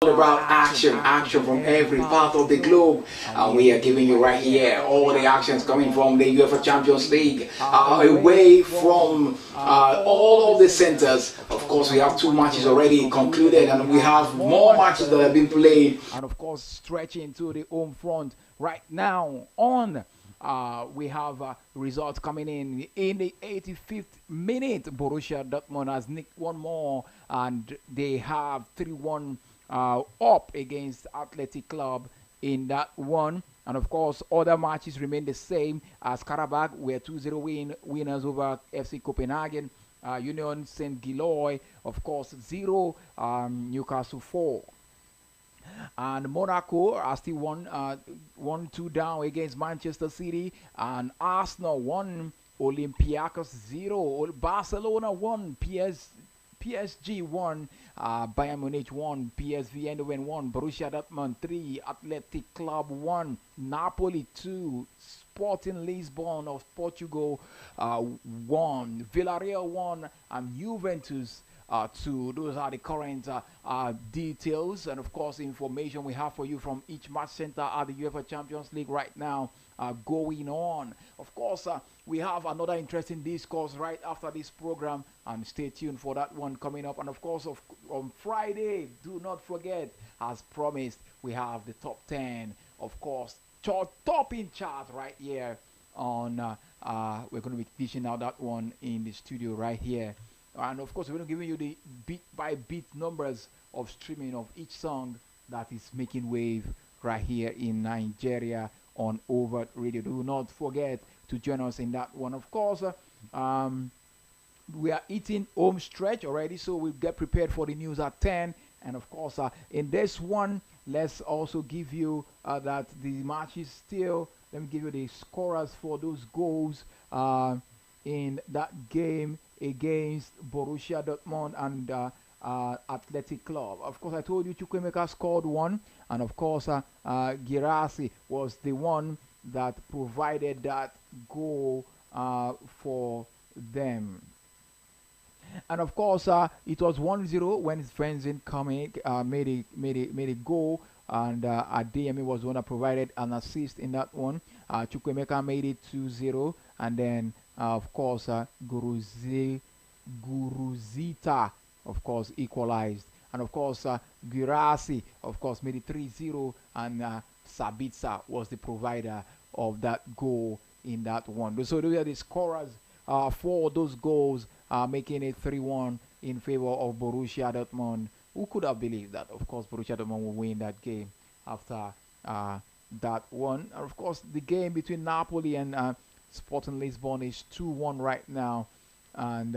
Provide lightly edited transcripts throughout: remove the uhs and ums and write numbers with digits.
About action from every part of the globe. We are giving you right here all the actions coming from the UEFA Champions League, away from all of the centers. Of course, we have two matches already concluded, and we have more matches that have been played. And of course, stretching to the home front right now on. We have results coming in the 85th minute. Borussia Dortmund has nicked one more, and they have 3-1 up against Athletic Club in that one. And of course, other matches remain the same as Karabakh, were 2-0 winners over FC Copenhagen. Union St. Giloy, of course, 0, Newcastle 4. And Monaco are still 1-2 down against Manchester City, and Arsenal 1, Olympiacos 0, Barcelona 1, PSG 1, Bayern Munich 1, PSV Eindhoven 1, Borussia Dortmund 3, Athletic Club 1, Napoli 2, Sporting Lisbon of Portugal 1, Villarreal 1, and Juventus 2. Those are the current details and of course information we have for you from each match center at the UEFA Champions League right now going on. Of course, we have another interesting discourse right after this program, and stay tuned for that one coming up. And of course, on Friday, do not forget, as promised, we have the top 10, of course, topping chart right here on we're going to be dishing out that one in the studio right here. And of course, we're going to give you the beat by beat numbers of streaming of each song that is making wave right here in Nigeria on Overt Radio. Do not forget to join us in that one. Of course, we are eating home stretch already, so we'll get prepared for the news at 10. And of course, in this one, let's also give you that the match is still, let me give you the scorers for those goals in that game against Borussia Dortmund and Athletic Club. Of course, I told you Chukwemeka scored one, and of course, Girassi was the one that provided that goal for them. And of course, it was 1-0 when his friends in coming made a goal, and Adeyemi was the one that provided an assist in that one. Chukwemeka made it 2-0, and then of course, Guruzita, of course, equalized. And of course, Girassi, of course, made it 3-0. And Sabitzer was the provider of that goal in that one. So those are the scorers for those goals, making it 3-1 in favor of Borussia Dortmund. Who could have believed that? Of course, Borussia Dortmund will win that game after that one. And of course, the game between Napoli and Sporting Lisbon is 2-1 right now, and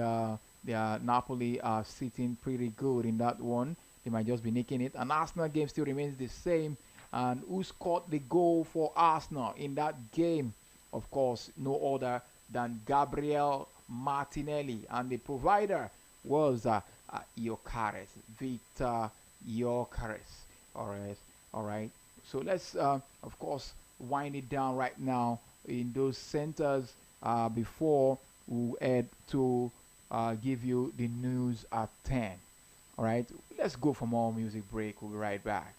Napoli are sitting pretty good in that one. They might just be nicking it. And Arsenal game still remains the same. And who scored the goal for Arsenal in that game? Of course, no other than Gabriel Martinelli, and the provider was Gyökeres, Victor Gyökeres. All right. So let's of course wind it down right now in those centers before we head to give you the news at 10. All right, let's go for more music break. We'll be right back.